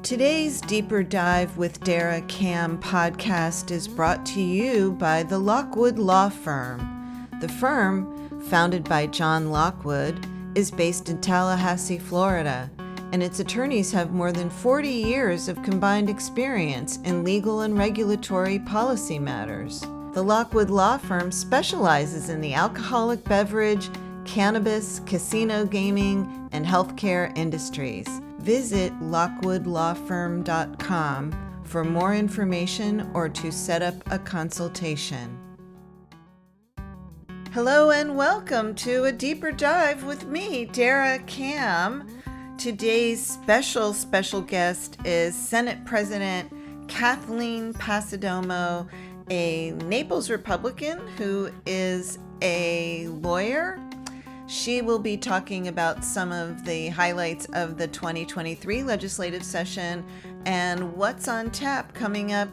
Today's Deeper Dive with Dara Cam podcast is brought to you by the Lockwood Law Firm. The firm, founded by John Lockwood, is based in Tallahassee, Florida, and its attorneys have more than 40 years of combined experience in legal and regulatory policy matters. The Lockwood Law Firm specializes in the alcoholic beverage, cannabis, casino gaming, and healthcare industries. Visit lockwoodlawfirm.com for more information or to set up a consultation. Hello and welcome to a deeper dive with me, Dara Cam. Today's special guest is Senate President Kathleen Passidomo, a Naples Republican who is a lawyer. She will be talking about some of the highlights of the 2023 legislative session and what's on tap coming up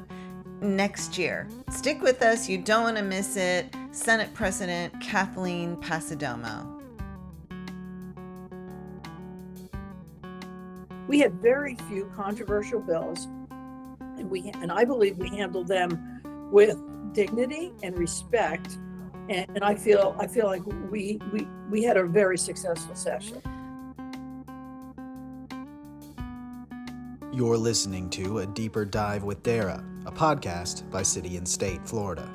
next year. Stick with us, you don't want to miss it. Senate President Kathleen Passidomo. We had very few controversial bills, and I believe we handled them with dignity and respect. And I feel like we had a very successful session. You're listening to A Deeper Dive with Dara, a podcast by City and State, Florida.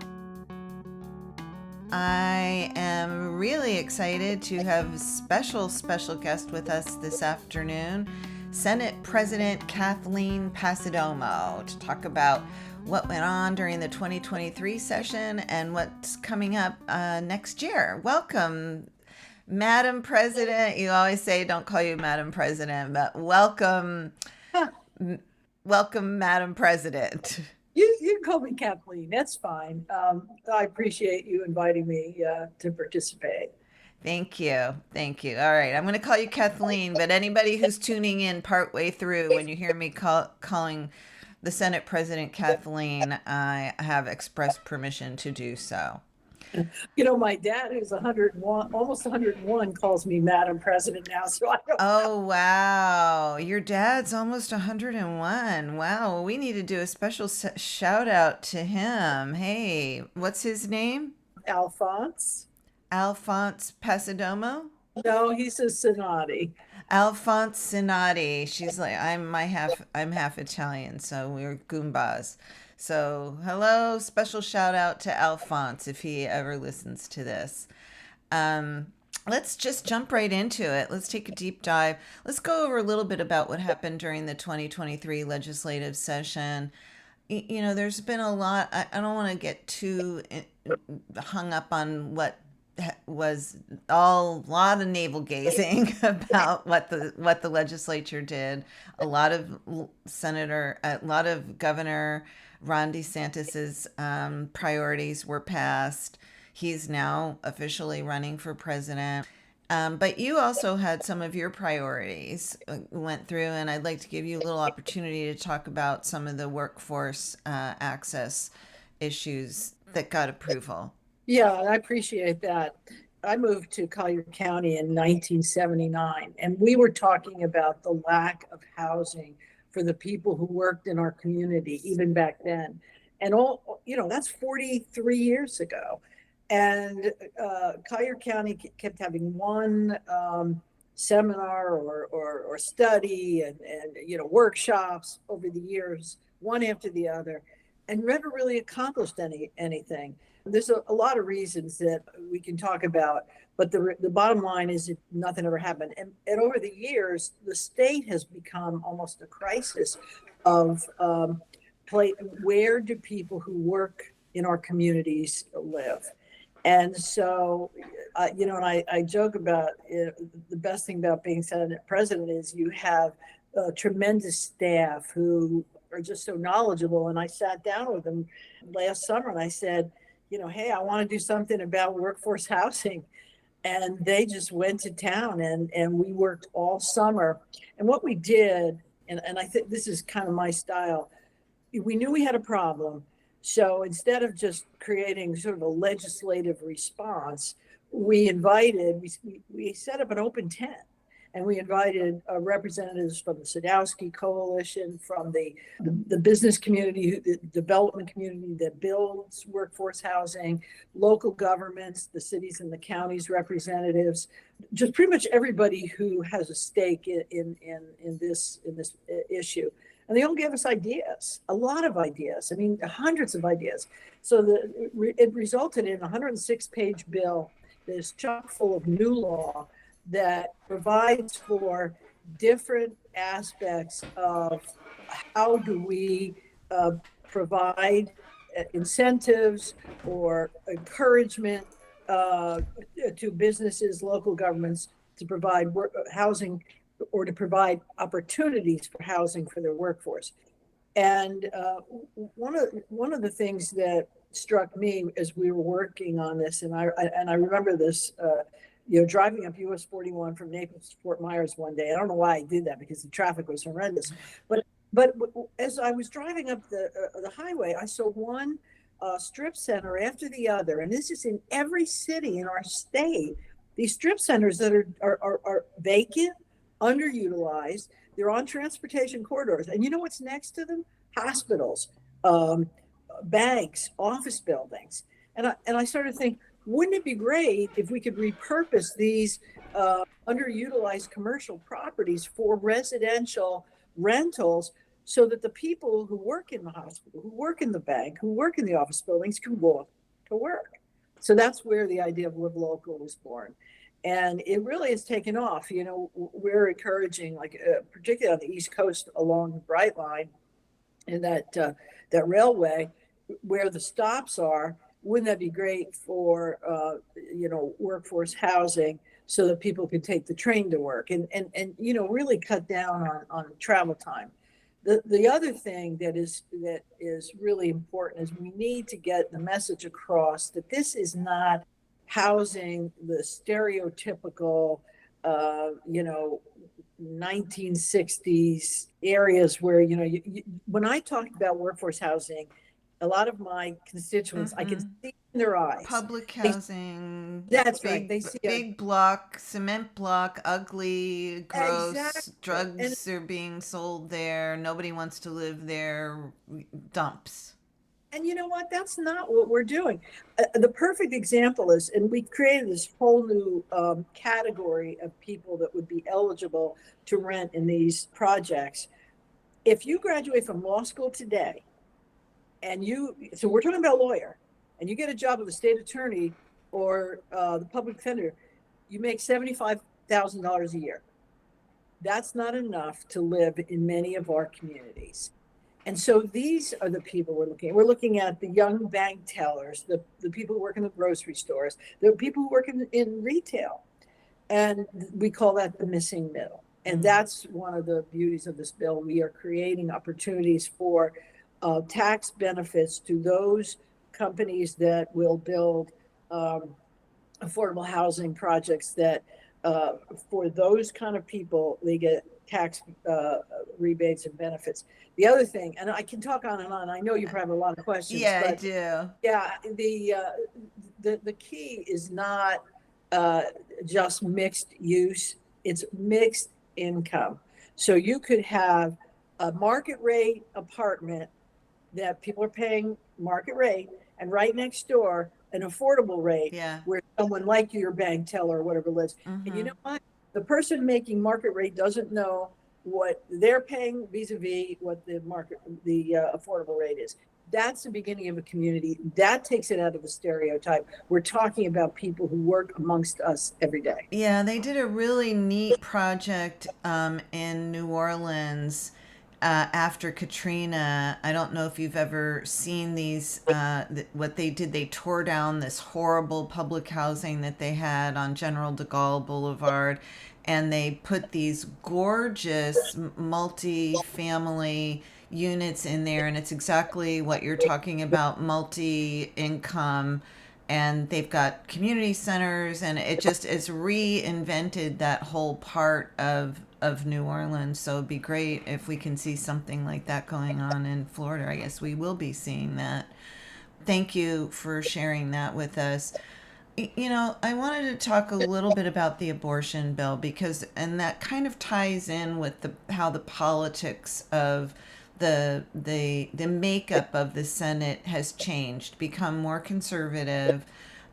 I am really excited to have a special guest with us this afternoon, Senate President Kathleen Passidomo, to talk about what went on during the 2023 session and what's coming up next year. Welcome, Madam President. You always say don't call you Madam President, but welcome, Madam President. You can call me Kathleen. That's fine. I appreciate you inviting me to participate. Thank you. All right, I'm going to call you Kathleen, but anybody who's tuning in partway through, when you hear me calling the Senate President Kathleen, I have expressed permission to do so. You know, my dad, who's 101, almost 101, calls me Madam President now. So I don't know. Wow. Your dad's almost 101. Wow. We need to do a special shout out to him. Hey, what's his name? Alphonse Passidomo? No, he's a Sinati. Alphonse Sinati. She's like, I'm half Italian, so we're Goombas. So hello, special shout out to Alphonse if he ever listens to this. Let's just jump right into it. Let's take a deep dive. Let's go over a little bit about what happened during the 2023 legislative session. You know, there's been a lot. I don't want to get too hung up on what was a lot of navel gazing about what the legislature did. A lot of Governor Ron DeSantis's priorities were passed. He's now officially running for president. But you also had some of your priorities went through, and I'd like to give you a little opportunity to talk about some of the workforce access issues that got approval. Yeah, I appreciate that. I moved to Collier County in 1979, and we were talking about the lack of housing for the people who worked in our community, even back then. And that's 43 years ago. And Collier County kept having one seminar or study and workshops over the years, one after the other, and never really accomplished anything. There's a lot of reasons that we can talk about, but the bottom line is that nothing ever happened. And over the years, the state has become almost a crisis of where do people who work in our communities live? And so, and I joke about the best thing about being Senate President is you have a tremendous staff who are just so knowledgeable. And I sat down with them last summer and I said, hey, I want to do something about workforce housing. And they just went to town and we worked all summer. And what we did, and I think this is kind of my style, we knew we had a problem. So instead of just creating sort of a legislative response, we set up an open tent And we invited representatives from the Sadowski Coalition, from the business community, the development community that builds workforce housing, local governments, the cities and the counties representatives, just pretty much everybody who has a stake in this issue. And they all gave us ideas, a lot of ideas. I mean, hundreds of ideas. So it resulted in a 106-page bill that is chock full of new law that provides for different aspects of how do we provide incentives or encouragement to businesses, local governments to provide housing or to provide opportunities for housing for their workforce. And one of the things that struck me as we were working on this, and I remember this, driving up US 41 from Naples to Fort Myers one day. I don't know why I did that because the traffic was horrendous. But as I was driving up the highway, I saw one strip center after the other, and this is in every city in our state. These strip centers that are vacant, underutilized. They're on transportation corridors, and you know what's next to them? Hospitals, banks, office buildings. And I started to think, wouldn't it be great if we could repurpose these underutilized commercial properties for residential rentals, so that the people who work in the hospital, who work in the bank, who work in the office buildings can go to work. So that's where the idea of Live Local was born. And it really has taken off. We're encouraging, particularly on the East Coast along the Bright Line and that railway where the stops are. Wouldn't that be great for, workforce housing, so that people can take the train to work and really cut down on travel time. The other thing that is really important is we need to get the message across that this is not housing the stereotypical, 1960s areas where, when I talk about workforce housing, a lot of my constituents, I can see in their eyes. Public housing. That's right. They see big block, cement block, ugly, gross. Exactly. Drugs are being sold there. Nobody wants to live there. Dumps. And you know what? That's not what we're doing. The perfect example is, and we created this whole new category of people that would be eligible to rent in these projects. If you graduate from law school today, so we're talking about a lawyer, and you get a job with the state attorney or the public defender, you make $75,000 a year. That's not enough to live in many of our communities. And so these are the people we're looking at. We're looking at the young bank tellers, the people who work in the grocery stores, the people who work in retail. And we call that the missing middle. And that's one of the beauties of this bill. We are creating opportunities for tax benefits to those companies that will build affordable housing projects that for those kind of people, they get tax rebates and benefits. The other thing, and I can talk on and on, I know you probably have a lot of questions. Yeah, but I do. Yeah, the key is not just mixed use, it's mixed income. So you could have a market rate apartment that people are paying market rate, and right next door, an affordable rate where someone like your bank teller or whatever lives. And you know what? The person making market rate doesn't know what they're paying vis-a-vis what the affordable rate is. That's the beginning of a community. That takes it out of the stereotype. We're talking about people who work amongst us every day. Yeah, they did a really neat project in New Orleans after Katrina. I don't know if you've ever seen these, what they did. They tore down this horrible public housing that they had on General de Gaulle Boulevard, and they put these gorgeous multi-family units in there, and it's exactly what you're talking about, multi-income, and they've got community centers, and it just is reinvented that whole part of New Orleans. So it'd be great if we can see something like that going on in Florida. I guess we will be seeing that. Thank you for sharing that with us. I wanted to talk a little bit about the abortion bill and that kind of ties in with how the politics of the makeup of the Senate has changed, become more conservative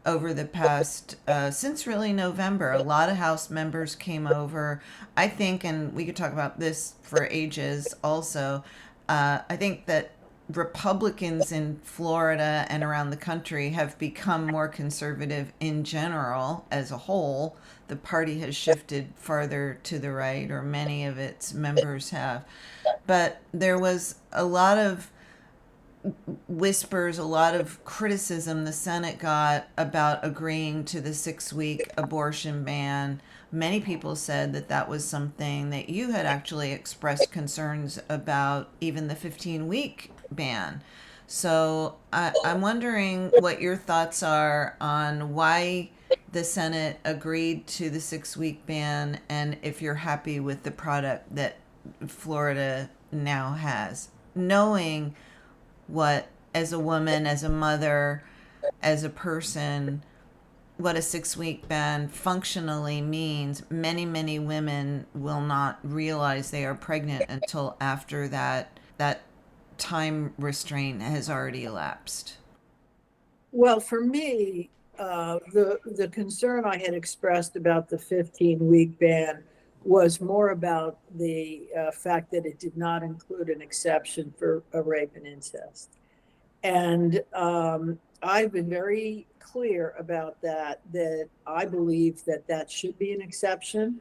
over the past since really November. A lot of House members came over, I think, and we could talk about this for ages also. I think that Republicans in Florida and around the country have become more conservative in general as a whole. The party has shifted farther to the right, or many of its members have. But there was a lot of whispers, a lot of criticism the Senate got about agreeing to the 6 week abortion ban. Many people said that that was something that you had actually expressed concerns about, even the 15-week ban. So I'm wondering what your thoughts are on why the Senate agreed to the 6 week ban, and if you're happy with the product that Florida now has, knowing what, as a woman, as a mother, as a person, what a 6 week ban functionally means. Many women will not realize they are pregnant until after that time restraint has already elapsed. Well, for me, the concern I had expressed about the 15-week ban was more about the fact that it did not include an exception for rape and incest. And I've been very clear about that I believe that should be an exception.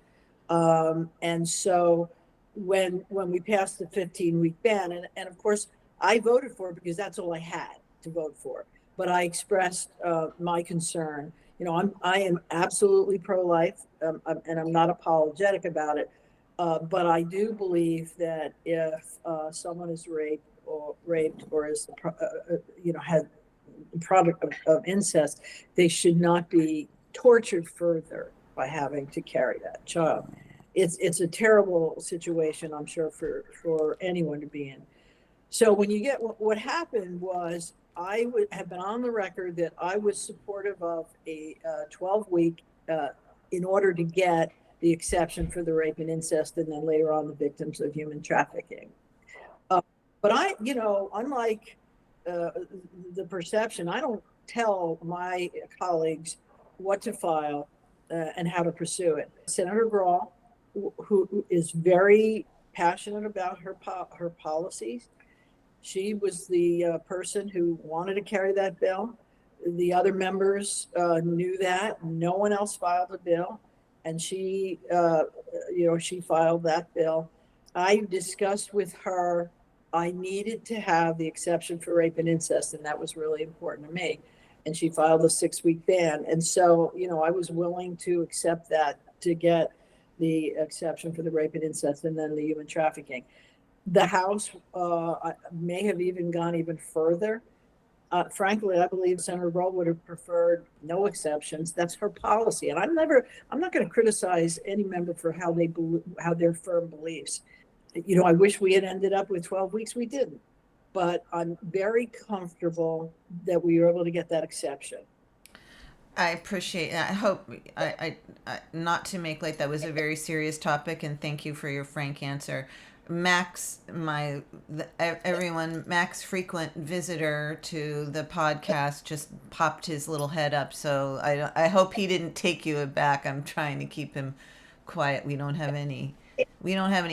And so when we passed the 15-week ban, and of course, I voted for it because that's all I had to vote for. But I expressed my concern. I am absolutely pro-life, and I'm not apologetic about it. But I do believe that if someone is raped or is had product of incest, they should not be tortured further by having to carry that child. It's a terrible situation, I'm sure, for anyone to be in. So when you get what happened was, I would have been on the record that I was supportive of a 12-week in order to get the exception for the rape and incest, and then later on the victims of human trafficking. But unlike the perception, I don't tell my colleagues what to file and how to pursue it. Senator Grahl, who is very passionate about her policies, she was the person who wanted to carry that bill. The other members knew that. No one else filed a bill, and she filed that bill. I discussed with her I needed to have the exception for rape and incest, and that was really important to me. And she filed a 6-week ban. And so, I was willing to accept that to get the exception for the rape and incest and then the human trafficking. The House may have even gone even further. Frankly, I believe Senator Rowe would have preferred no exceptions. That's her policy. And I'm not going to criticize any member for how their firm believes. I wish we had ended up with 12 weeks. We didn't. But I'm very comfortable that we were able to get that exception. I appreciate that. I hope I not to make like that was a very serious topic, and thank you for your frank answer. Max, Max, frequent visitor to the podcast, just popped his little head up. So I hope he didn't take you aback. I'm trying to keep him quiet. We don't have any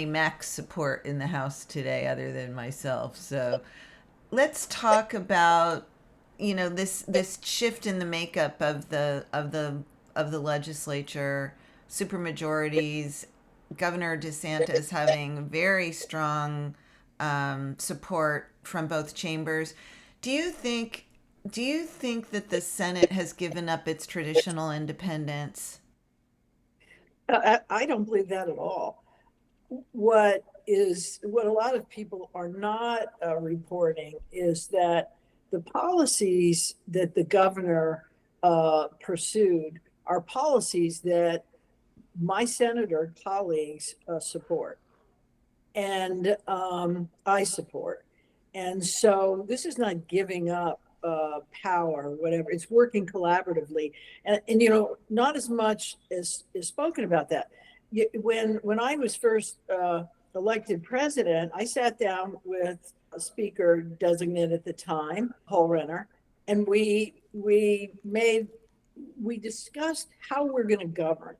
Max support in the house today, other than myself. So let's talk about this shift in the makeup of the legislature, supermajorities, Governor DeSantis having very strong support from both chambers. Do you think that the Senate has given up its traditional independence? I don't believe that at all. What a lot of people are not reporting is that the policies that the governor pursued are policies that my senator colleagues support, and I support. And so this is not giving up power, whatever. It's working collaboratively, and not as much as is spoken about that. When I was first elected president, I sat down with a speaker designate at the time, Paul Renner, and we discussed how we're going to govern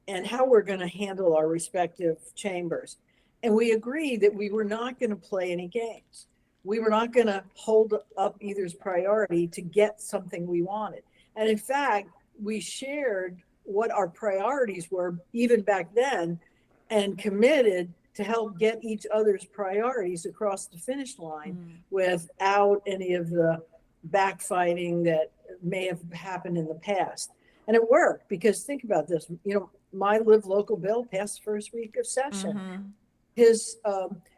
and how we're going to handle our respective chambers. And we agreed that we were not going to play any games. We were not going to hold up either's priority to get something we wanted. And in fact, we shared what our priorities were even back then and committed to help get each other's priorities across the finish line without any of the backfighting that may have happened in the past. And it worked, because think about this, my Live Local bill passed the first week of session. His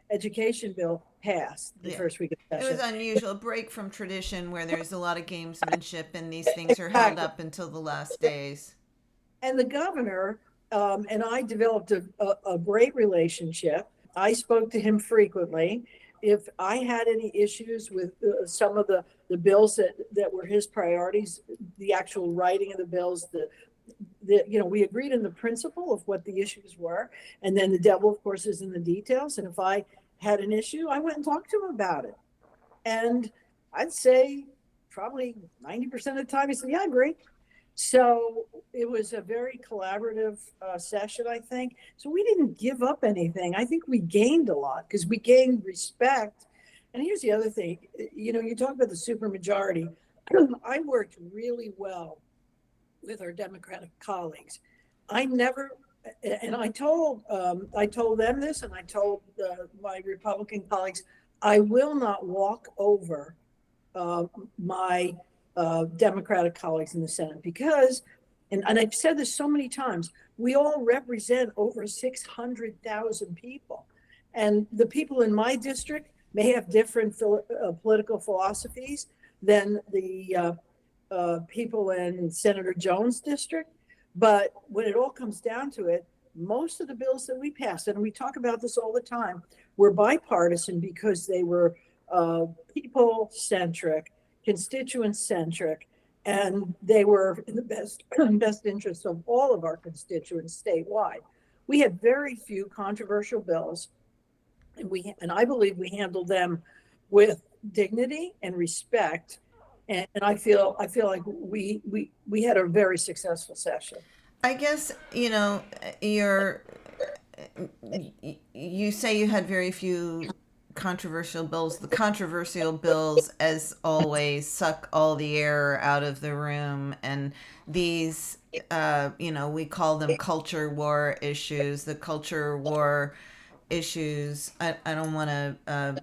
education bill passed the first week of session. It was unusual, a break from tradition where there's a lot of gamesmanship and these things are held up until the last days. And the governor and I developed a great relationship. I spoke to him frequently. If I had any issues with some of the bills that were his priorities, the actual writing of the bills, we agreed in the principle of what the issues were. And then the devil, of course, is in the details. And if I had an issue, I went and talked to him about it. And I'd say probably 90% of the time, he said, yeah, I agree. So it was a very collaborative session, I think. So we didn't give up anything. I think we gained a lot because we gained respect. And here's the other thing, you talk about the supermajority. I worked really well with our Democratic colleagues. I told them this, and I told my Republican colleagues, I will not walk over my Democratic colleagues in the Senate because, and I've said this so many times, we all represent over 600,000 people. And the people in my district may have different political philosophies than the people in Senator Jones' district. But when it all comes down to it, most of the bills that we passed, and we talk about this all the time, were bipartisan because they were people-centric, constituent-centric, and they were in the best interest of all of our constituents statewide. We had very few controversial bills, and I believe we handled them with dignity and respect. And I feel like we had a very successful session. I guess, you say you had very few controversial bills. The controversial bills, as always, suck all the air out of the room. And these, we call them culture war issues. The culture war issues, I don't want to,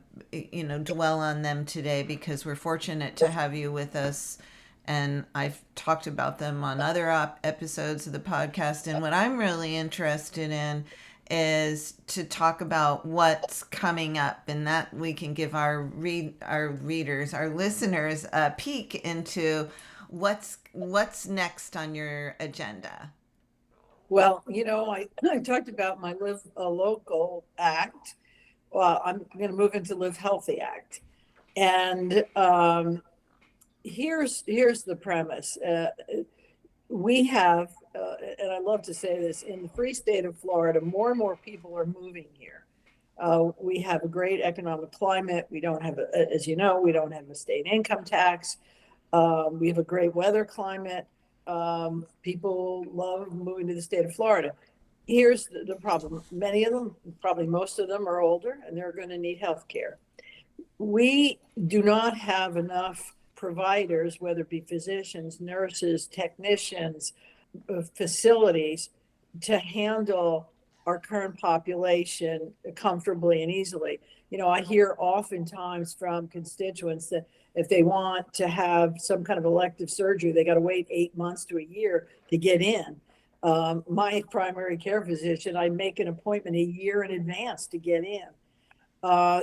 dwell on them today because we're fortunate to have you with us. And I've talked about them on other episodes of the podcast. And what I'm really interested in is to talk about what's coming up, and that we can give our readers, our listeners, a peek into what's next on your agenda. Well, I talked about my Live Local Act. Well, I'm going to move into Live Healthy Act. And here's the premise. We have, and I love to say this, in the free state of Florida, more and more people are moving here. We have a great economic climate. We don't have, as you know, we don't have a state income tax. We have a great weather climate. People love moving to the state of Florida. Here's the problem. Many of them, probably most of them, are older and they're going to need health care. We do not have enough providers, whether it be physicians, nurses, technicians, facilities, to handle our current population comfortably and easily. I hear oftentimes from constituents that if they want to have some kind of elective surgery, they got to wait 8 months to a year to get in. My primary care physician, I make an appointment a year in advance to get in.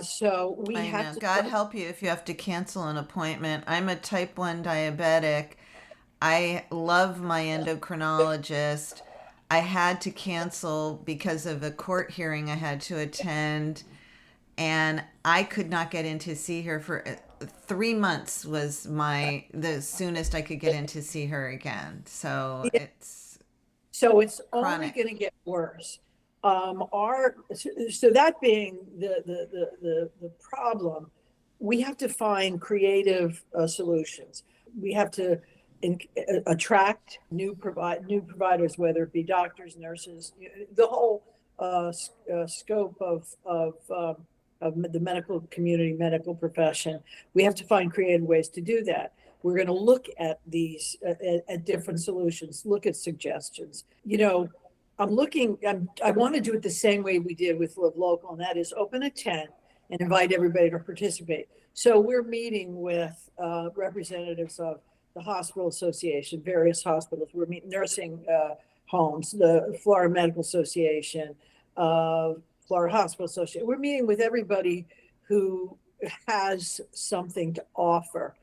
So we have to. God help you if you have to cancel an appointment. I'm a type 1 diabetic. I love my endocrinologist. I had to cancel because of a court hearing I had to attend, and I could not get in to see her for 3 months was the soonest I could get in to see her again. So Yeah. it's So it's only chronic. going to get worse. So that being the problem, we have to find creative solutions. We have to attract new providers, whether it be doctors, nurses, the whole scope of the medical community, medical profession. We have to find creative ways to do that. We're going to look at these at different solutions, look at suggestions. I want to do it the same way we did with Live Local, and that is open a tent and invite everybody to participate. So we're meeting with representatives of the Hospital Association, various hospitals. We're meeting nursing homes, the Florida Medical Association, Florida Hospital Association. We're meeting with everybody who has something to offer.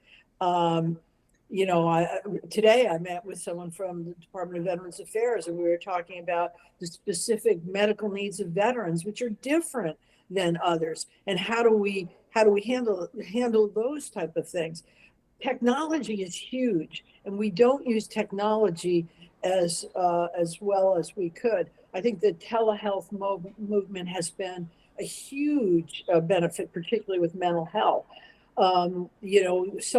Today I met with someone from the Department of Veterans Affairs, and we were talking about the specific medical needs of veterans, which are different than others, and how do we handle those type of things. Technology is huge, and we don't use technology as well as we could. I think the telehealth movement has been a huge benefit, particularly with mental health. Some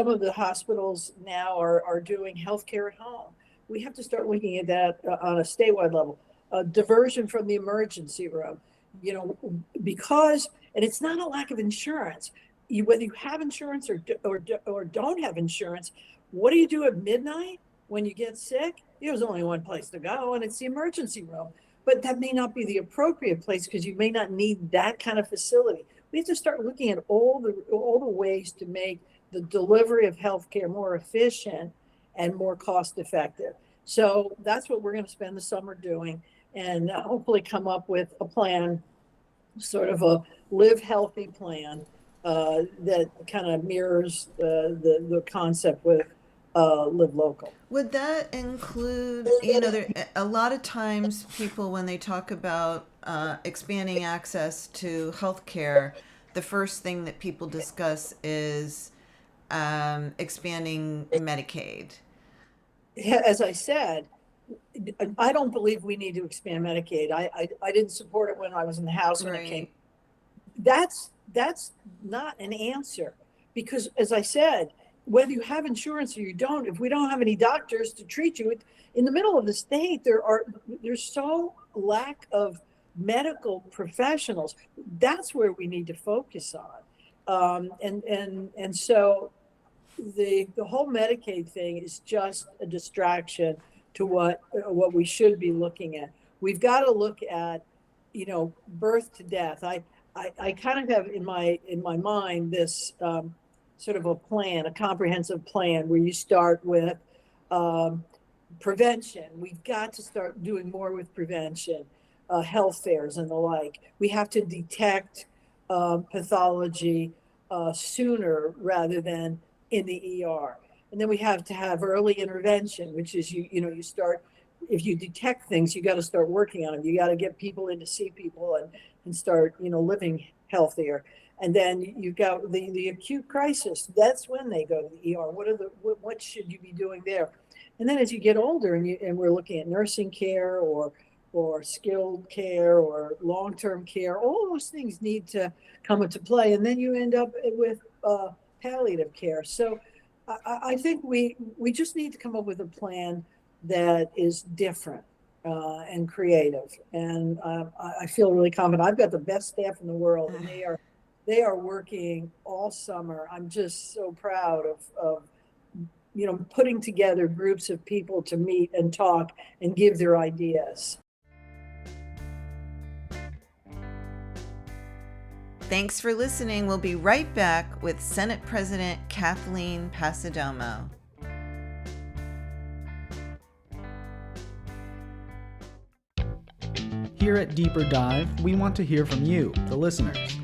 of the hospitals now are doing healthcare at home. We have to start looking at that on a statewide level. Diversion from the emergency room, because, and it's not a lack of insurance. Whether you have insurance or don't have insurance, what do you do at midnight when you get sick? There's only one place to go, and it's the emergency room. But that may not be the appropriate place because you may not need that kind of facility. We have to start looking at all the ways to make the delivery of healthcare more efficient and more cost effective. So that's what we're going to spend the summer doing, and hopefully come up with a plan, sort of a live healthy plan that kind of mirrors the concept with Live Local. Would that include, a lot of times people, when they talk about expanding access to healthcare, the first thing that people discuss is expanding Medicaid. As I said, I don't believe we need to expand Medicaid. I didn't support it when I was in the House when it came. That's not an answer, because as I said, whether you have insurance or you don't, if we don't have any doctors to treat you in the middle of the state, there's so lack of medical professionals. That's where we need to focus on. And so the whole Medicaid thing is just a distraction to what we should be looking at. We've got to look at, birth to death. I kind of have in my mind this sort of a comprehensive plan where you start with prevention. We've got to start doing more with prevention, health fairs and the like. We have to detect pathology sooner rather than in the ER. And then we have to have early intervention, which is you start, if you detect things, you got to start working on them. You got to get people in to see people and start living healthier. And then you've got the acute crisis. That's when they go to the ER. What should you be doing there? And then as you get older and we're looking at nursing care or skilled care or long-term care, all those things need to come into play. And then you end up with palliative care. So I think we just need to come up with a plan that is different and creative. And I feel really confident. I've got the best staff in the world, and they are working all summer. I'm just so proud of putting together groups of people to meet and talk and give their ideas. Thanks for listening. We'll be right back with Senate President Kathleen Passidomo. Here at Deeper Dive, we want to hear from you, the listeners.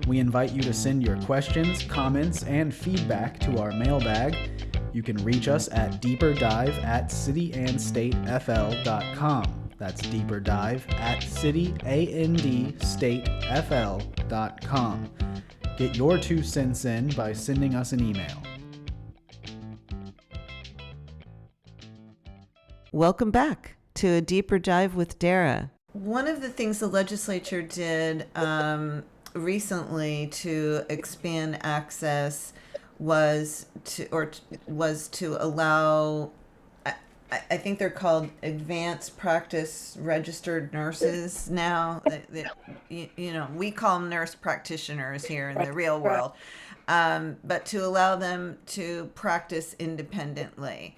We invite you to send your questions, comments, and feedback to our mailbag. You can reach us at deeperdive@cityandstatefl.com. That's deeperdive@cityandstatefl.com. Get your 2 cents in by sending us an email. Welcome back to A Deeper Dive with Dara. One of the things the legislature did recently to expand access was to allow, I think they're called advanced practice registered nurses now. We call them nurse practitioners here in the real world, but to allow them to practice independently.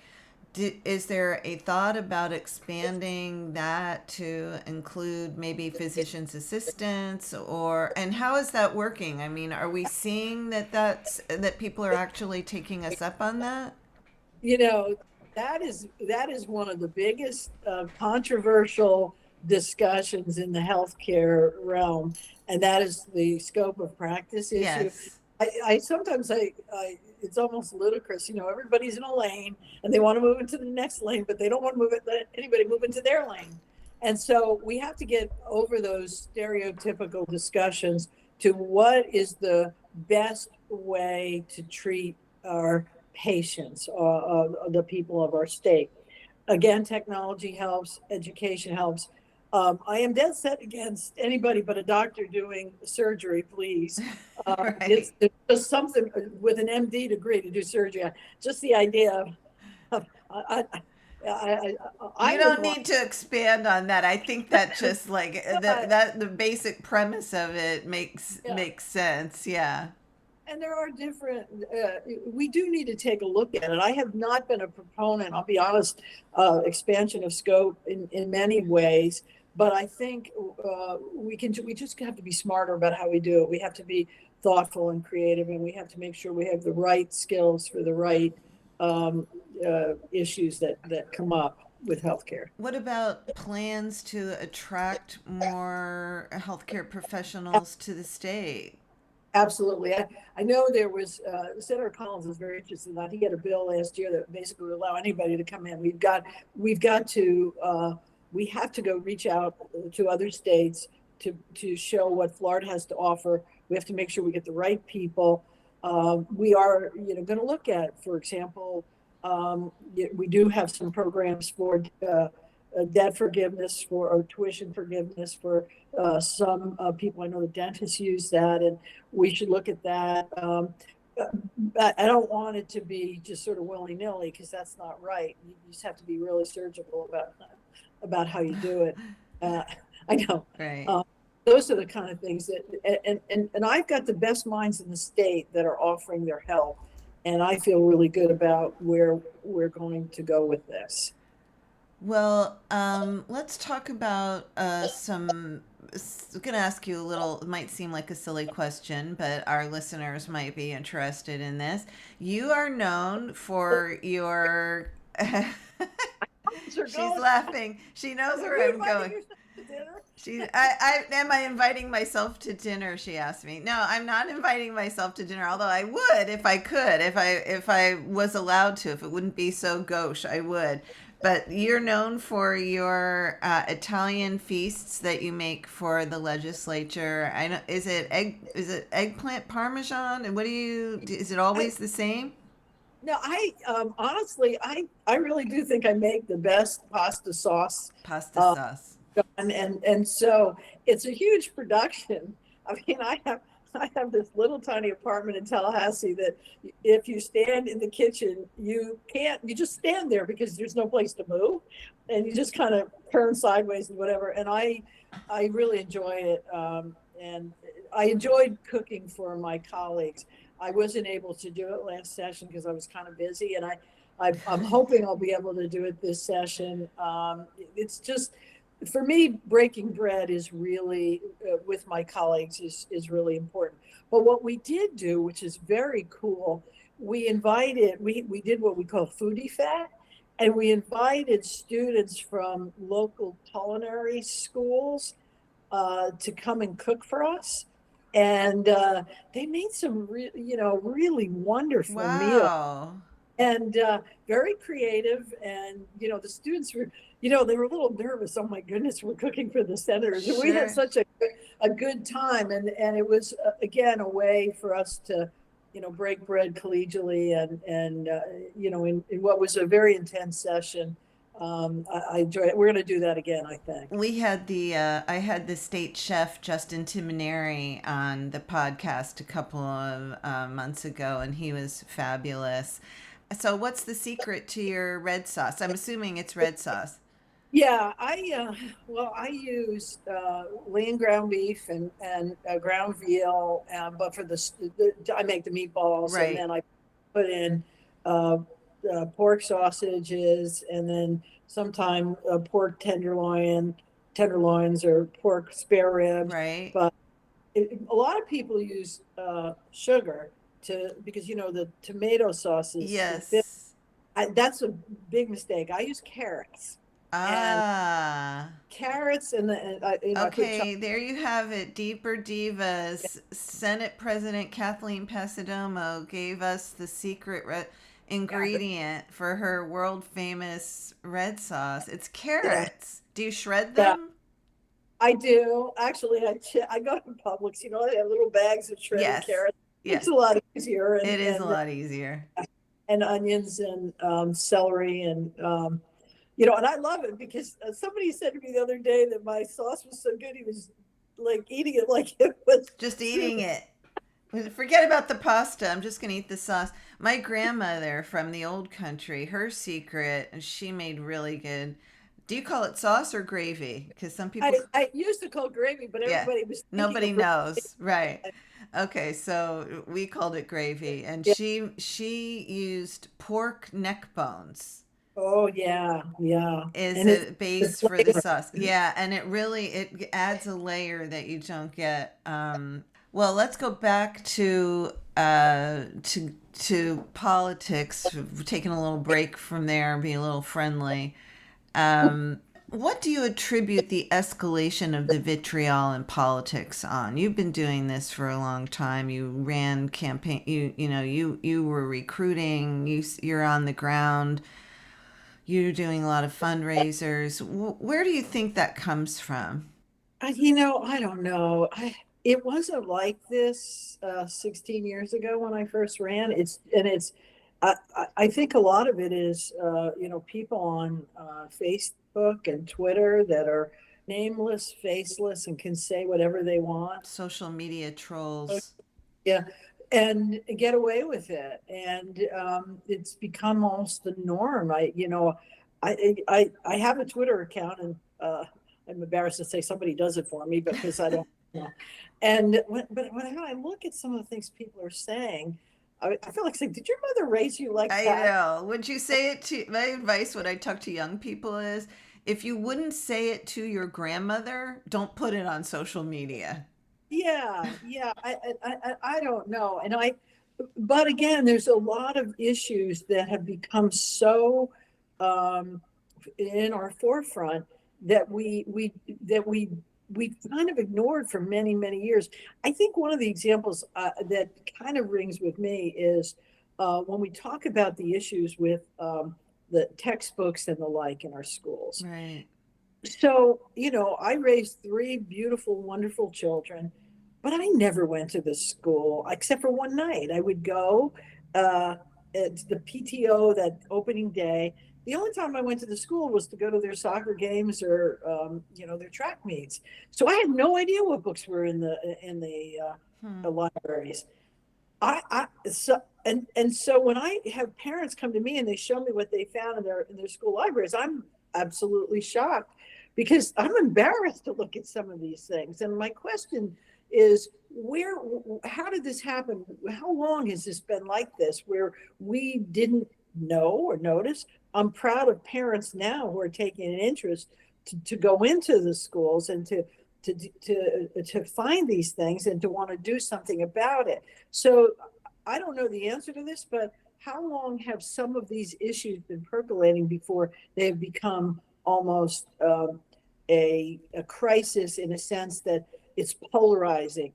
Is there a thought about expanding that to include maybe physician's assistants, and how is that working? I mean, are we seeing that people are actually taking us up on that? That is one of the biggest controversial discussions in the healthcare realm, and that is the scope of practice issue. Yes. I sometimes it's almost ludicrous. Everybody's in a lane and they want to move into the next lane, but they don't want to let anybody move into their lane. And so we have to get over those stereotypical discussions to what is the best way to treat our patients, the people of our state. Again, technology helps, education helps. I am dead set against anybody but a doctor doing surgery, please. Right. It's just something with an MD degree to do surgery. Just the idea of, you don't need to expand on that. I think that just like the basic premise of it makes sense. Yeah. And there are different, we do need to take a look at it. I have not been a proponent, I'll be honest, expansion of scope in many ways, but I think we just have to be smarter about how we do it. We have to be thoughtful and creative, and we have to make sure we have the right skills for the right issues that come up with healthcare. What about plans to attract more healthcare professionals to the state? Absolutely. I know there was, Senator Collins is very interested in that. He had a bill last year that basically would allow anybody to come in. We have to go reach out to other states to show what Florida has to offer. We have to make sure we get the right people. We are, going to look at, for example, we do have some programs for debt forgiveness or tuition forgiveness for some people. I know the dentists use that, and we should look at that. I don't want it to be just sort of willy-nilly, because that's not right. You just have to be really surgical about how you do it. I know. Right. Those are the kind of things that, and I've got the best minds in the state that are offering their help, and I feel really good about where we're going to go with this. Well, let's talk about I'm going to ask you a little, it might seem like a silly question, but our listeners might be interested in this. You are known for your... She's laughing. She knows where I'm going. Am I inviting myself to dinner? She asked me. No, I'm not inviting myself to dinner, although I would if I could, if I was allowed to, if it wouldn't be so gauche, I would. But you're known for your Italian feasts that you make for the legislature. I know. Is it eggplant parmesan? And is it always the same? No, honestly, I really do think I make the best pasta sauce. And so it's a huge production. I mean, I have this little tiny apartment in Tallahassee that if you stand in the kitchen, you just stand there because there's no place to move, and you just kind of turn sideways and whatever. And I really enjoy it. And I enjoyed cooking for my colleagues. I wasn't able to do it last session because I was kind of busy, and I'm hoping I'll be able to do it this session. It's just, for me, breaking bread is really, with my colleagues, is really important. But what we did do, which is very cool, we did what we call foodie fat, and we invited students from local culinary schools to come and cook for us. And they made some really wonderful meals. and very creative. And the students were, they were a little nervous. Oh my goodness, we're cooking for the senators, and we had Sure. such a good time. And it was again a way for us to break bread collegially, and in what was a very intense session. I enjoyed it. We're going to do that again, I think. We had I had the state chef Justin Timoneri on the podcast a couple of months ago, and he was fabulous. So, what's the secret to your red sauce? I'm assuming it's red sauce. Yeah, I use lean ground beef and ground veal, but for I make the meatballs, and Right. then I put in uh, pork sausages, and then sometimes pork tenderloins or pork spare ribs. Right. But a lot of people use sugar because the tomato sauce is Yes. that's a big mistake. I use carrots. And Ah. carrots and I put Okay, there you have it. Deeper Divas. Senate President Kathleen Passidomo gave us the secret ingredient for her world famous red sauce. It's yeah, carrots. Do you shred yeah, them? I do actually. I go to Publix. They have little bags of shredded Yes. carrots. It's Yes. a lot easier, It is a lot easier. and onions and celery and and I love it because somebody said to me the other day that my sauce was so good he was like eating it like it was Just soup. eating it. Forget about the pasta. I'm just going to eat the sauce. My grandmother from the old country, her secret, she made really good. Do you call it sauce or gravy? Because some people, I used to call gravy, but yeah, everybody was thinking nobody of knows. Right. Okay, so we called it gravy, and yeah. she used pork neck bones Oh yeah, is and a the base for the flavor. sauce. Yeah, and it adds a layer that you don't get. Well, let's go back to to politics. We've taken a little break from there and be a little friendly. What do you attribute the escalation of the vitriol in politics on? You've been doing this for a long time. You ran campaign. You were recruiting. You're on the ground. You're doing a lot of fundraisers. Where do you think that comes from? I don't know. It wasn't like this 16 years ago when I first ran. I think a lot of it is, people on Facebook and Twitter that are nameless, faceless, and can say whatever they want. Social media trolls. Yeah, and get away with it, and it's become almost the norm. I have a Twitter account, and I'm embarrassed to say somebody does it for me because I don't know. And when I look at some of the things people are saying, I feel like saying, "Did your mother raise you like I that?" know. Would you say it to my advice when I talk to young people is if you wouldn't say it to your grandmother, don't put it on social media. Yeah. I don't know, but again, there's a lot of issues that have become so um, in our forefront that we kind of ignored for many years. I think one of the examples that kind of rings with me is when we talk about the issues with the textbooks and the like in our schools. Right. So, I raised three beautiful, wonderful children, but I never went to the school except for one night. I would go uh, at the PTO that opening day. The only time I went to the school was to go to their soccer games or, their track meets. So I had no idea what books were Hmm. the libraries. So when I have parents come to me and they show me what they found in their school libraries, I'm absolutely shocked because I'm embarrassed to look at some of these things. And my question is, how did this happen? How long has this been like this where we didn't know or notice? I'm proud of parents now who are taking an interest to go into the schools and to find these things and to want to do something about it. So I don't know the answer to this, but how long have some of these issues been percolating before they have become almost a crisis in a sense that it's polarizing?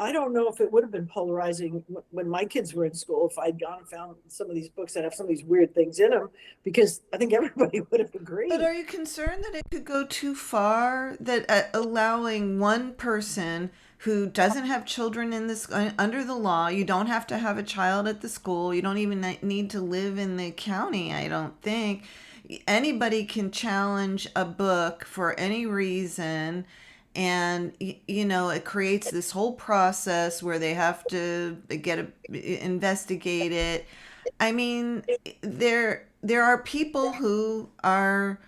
I don't know if it would have been polarizing when my kids were in school, if I'd gone and found some of these books that have some of these weird things in them, because I think everybody would have But agreed. are you concerned that it could go too far? That allowing one person who doesn't have children in this under the law, you don't have to have a child at the school. You don't even need to live in the county. I don't think anybody can challenge a book for any reason, and it creates this whole process where they have to investigate it. I mean, there are people who are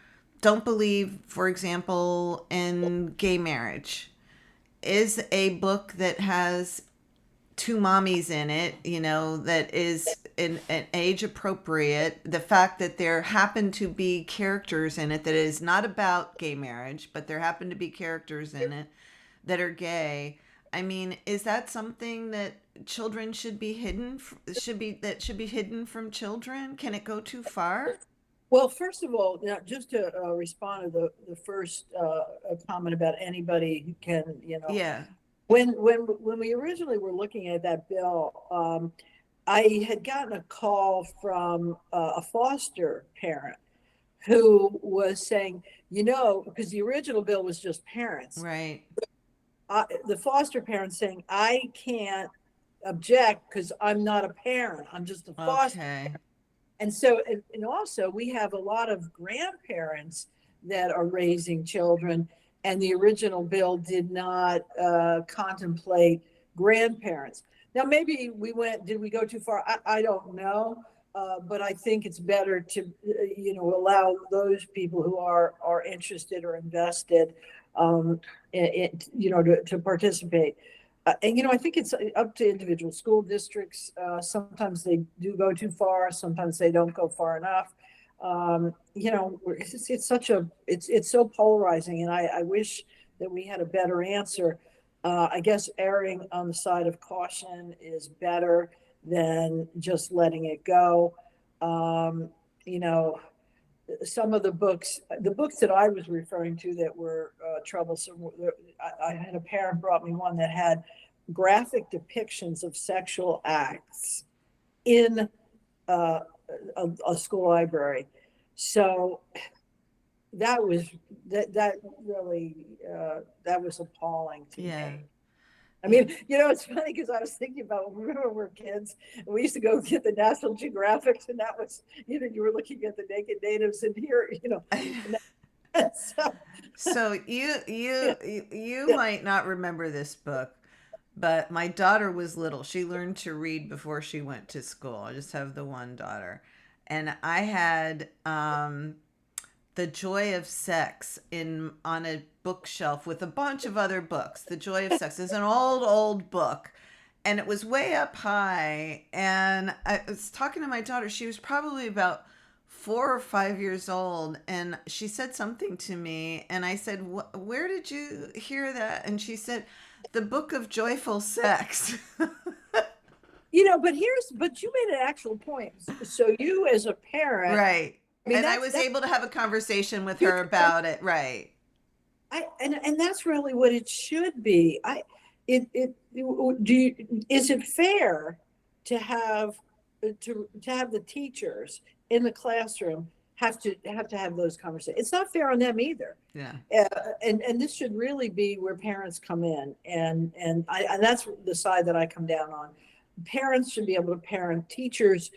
don't believe, for example, in gay marriage. Is a book that has two mommies in it, that is an age appropriate. The fact that there happen to be characters in it that is not about gay marriage, but there happen to be characters in it that are gay. I mean, is that something that children should be hidden from children? Can it go too far? Well, first of all, now just to respond to the first comment about anybody who can, Yeah. when we originally were looking at that bill, I had gotten a call from a foster parent who was saying, because the original bill was just parents, Right. the foster parent saying, I can't object because I'm not a parent, I'm just a foster. Okay. And so, and also, we have a lot of grandparents that are raising children, and the original bill did not contemplate grandparents. Now, maybe did we go too far? I don't know. But I think it's better to, allow those people who are interested or invested, to participate. And I think it's up to individual school districts. Sometimes they do go too far. Sometimes they don't go far enough. It's so polarizing, and I wish that we had a better answer. I guess erring on the side of caution is better than just letting it go. You know, some of the books that I was referring to that were troublesome, I had a parent brought me one that had graphic depictions of sexual acts in uh, a school library. So that really that was appalling to Yeah. me. I mean, it's funny because I was thinking about, remember when we were kids and we used to go get the National Geographics, and that was, you were looking at the naked natives, and here, so, So you yeah, you you yeah. might not remember this book, but my daughter was little. She learned to read before she went to school. I just have the one daughter. And I had The Joy of Sex in on a bookshelf with a bunch of other books. The Joy of Sex is an old book, and it was way up high. And I was talking to my daughter. She was probably about 4 or 5 years old, and she said something to me, and I said, "Where did you hear that?" And she said, "The Book of Joyful Sex." But you made an actual point. So you as a parent, Right. I mean, And I was that's able to have a conversation with her about it. Right. and that's really what it should be. Is it fair to have the teachers in the classroom have those conversations? It's not fair on them either. Yeah. And this should really be where parents come in, and that's the side that I come down on. Parents should be able to parent, teachers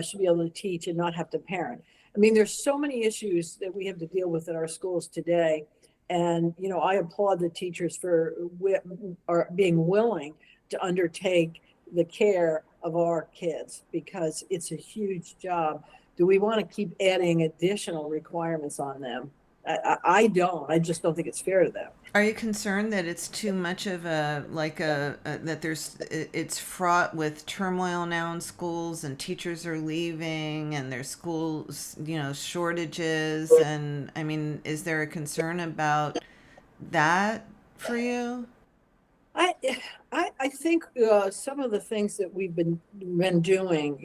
should be able to teach and not have to parent. I mean, there's so many issues that we have to deal with in our schools today. And, I applaud the teachers for being willing to undertake the care of our kids, because it's a huge job. Do we want to keep adding additional requirements on them? I don't. I just don't think it's fair to them. Are you concerned that it's too much of that it's fraught with turmoil now in schools, and teachers are leaving, and there's schools, shortages, and I mean, is there a concern about that for you? I I think some of the things that we've been doing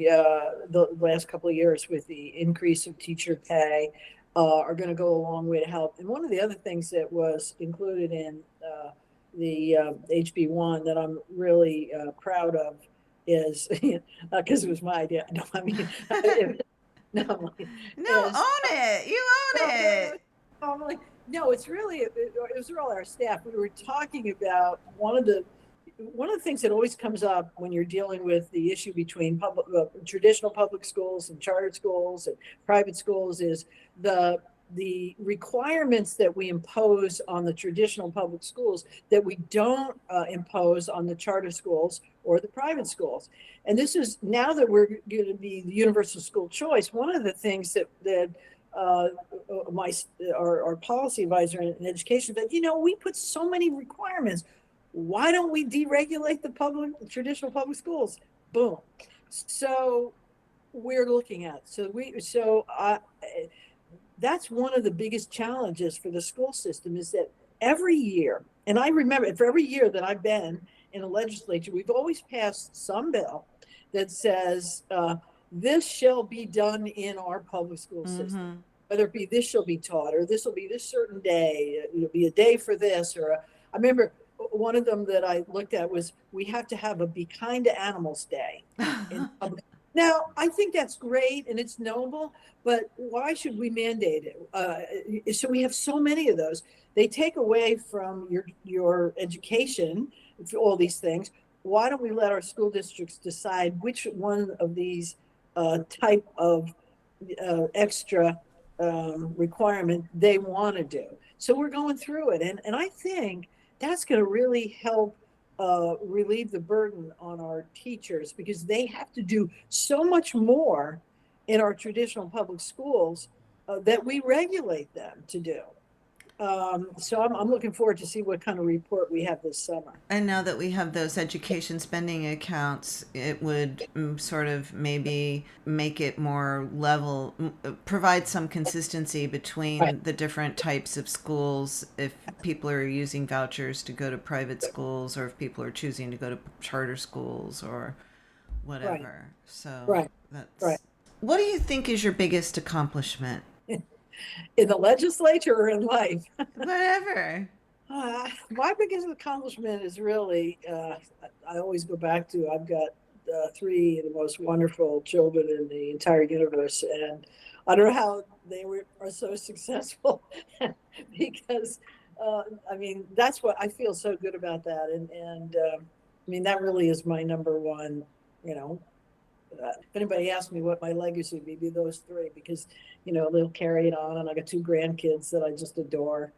the last couple of years with the increase of teacher pay are going to go a long way to help. And one of the other things that was included in HB1 that I'm really proud of is because it was my idea. No, I mean, no, No, is own it. You own no, no, no, it. no, I'm like, no, it was really our staff. We were talking about one of the things that always comes up when you're dealing with the issue between traditional public schools and charter schools and private schools is the requirements that we impose on the traditional public schools that we don't impose on the charter schools or the private schools. And this is now that we're going to be the universal school choice. One of the things that uh, our policy advisor in education that we put so many requirements. Why don't we deregulate the traditional public schools? Boom. So we're looking at that's one of the biggest challenges for the school system is that every year, and I remember for every year that I've been in a legislature, we've always passed some bill that says this shall be done in our public school system. Whether it be this shall be taught, or this will be this certain day, it'll be a day for this, I remember one of them that I looked at was we have to have a Be Kind to Animals Day. Now, I think that's great and it's noble, but why should we mandate it? So we have so many of those. They take away from your education, all these things. Why don't we let our school districts decide which one of these type of extra requirement they want to do? So we're going through it. And I think that's going to really help relieve the burden on our teachers because they have to do so much more in our traditional public schools that we regulate them to do. So I'm looking forward to see what kind of report we have this summer. And now that we have those education spending accounts, it would sort of maybe make it more level, provide some consistency between the different types of schools. If people are using vouchers to go to private schools, or if people are choosing to go to charter schools or whatever. So that's what do you think is your biggest accomplishment? In the legislature or in life? Whatever. My biggest accomplishment is really, I always go back to, I've got 3 of the most wonderful children in the entire universe. And I don't know how they are so successful because, I mean, that's what I feel so good about that. And I mean, that really is my number one, if anybody asks me what my legacy would be those 3, because, they'll carry it on. And I got 2 grandkids that I just adore.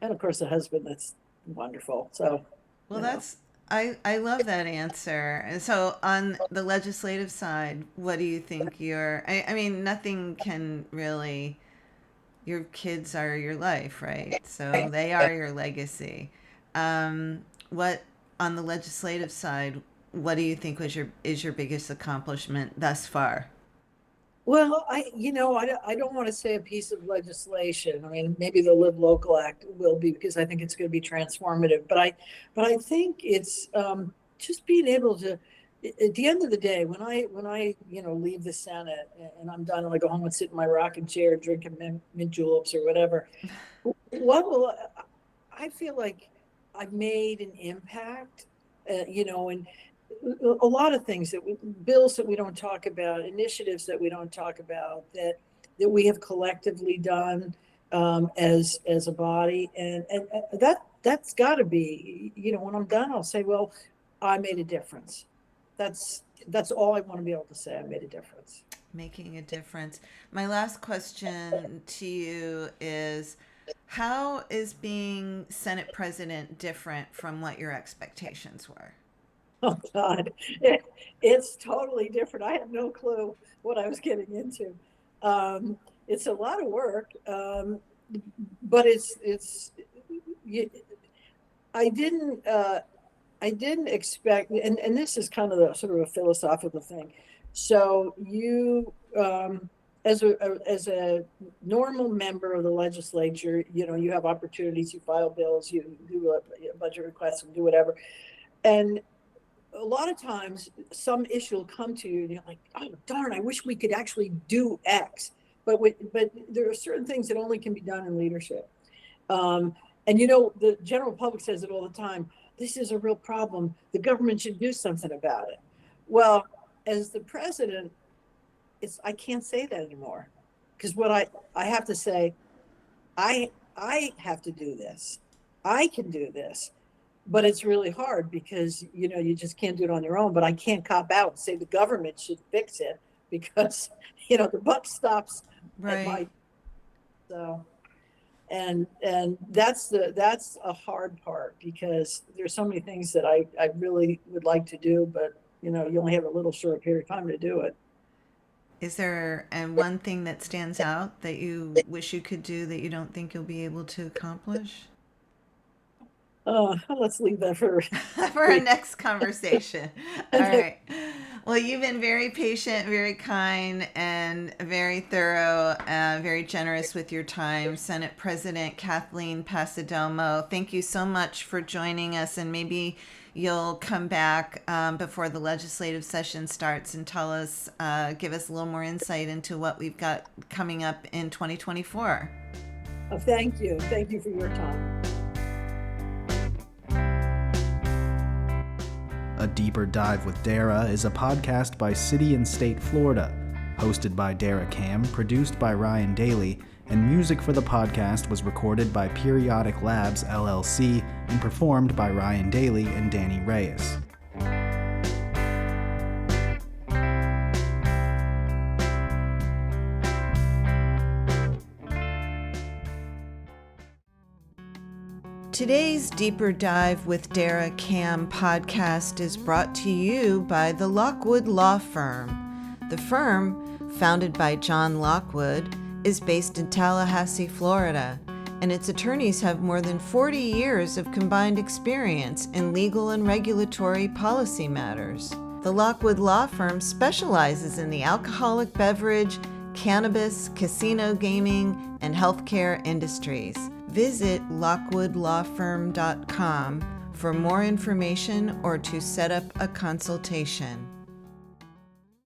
And of course, a husband that's wonderful. So, I love that answer. And so on the legislative side, what do you think I mean, nothing can really, your kids are your life, right? So they are your legacy. What on the legislative side, what do you think is your biggest accomplishment thus far? well, I don't want to say a piece of legislation. I mean, maybe the Live Local Act will be because I think it's going to be transformative. But I think it's just being able to, at the end of the day, when I leave the Senate and I'm done and I go home and sit in my rocking chair drinking mint juleps or whatever, what will I feel like I've made an impact, and a lot of things bills that we don't talk about, initiatives that we don't talk about that we have collectively done as a body, and that's got to be, when I'm done, I'll say, well, I made a difference. That's all I want to be able to say. I made a difference. Making a difference. My last question to you is, how is being Senate president different from what your expectations were? Oh God, it's totally different. I had no clue what I was getting into. It's a lot of work, but I didn't expect, and this is kind of the sort of a philosophical thing. So you, as a normal member of the legislature, you have opportunities, you file bills, you do a budget request and do whatever. And a lot of times some issue will come to you and you're like, oh, darn, I wish we could actually do X. But there are certain things that only can be done in leadership. And you know, the general public says it all the time. This is a real problem. The government should do something about it. Well, as the president, I can't say that anymore. Because what I have to say, I have to do this. I can do this. But it's really hard because, you know, you just can't do it on your own. But I can't cop out and say the government should fix it because, you know, the buck stops at my, Right. so. And that's a hard part because there's so many things that I really would like to do, but you know, you only have a little short period of time to do it. Is there and one thing that stands out that you wish you could do that you don't think you'll be able to accomplish? Let's leave that for For our next conversation. All right. Well, you've been very patient, very kind, and very thorough, very generous with your time. Senate President Kathleen Passidomo, thank you so much for joining us. And maybe you'll come back before the legislative session starts and tell us, give us a little more insight into what we've got coming up in 2024. Thank you. Thank you for your time. A Deeper Dive with Dara is a podcast by City and State Florida, hosted by Dara Cam, produced by Ryan Daly, and music for the podcast was recorded by Periodic Labs LLC and performed by Ryan Daly and Danny Reyes. Today's Deeper Dive with Dara Cam podcast is brought to you by the Lockwood Law Firm. The firm, founded by John Lockwood, is based in Tallahassee, Florida, and its attorneys have more than 40 years of combined experience in legal and regulatory policy matters. The Lockwood Law Firm specializes in the alcoholic beverage, cannabis, casino gaming, and healthcare industries. Visit lockwoodlawfirm.com for more information or to set up a consultation.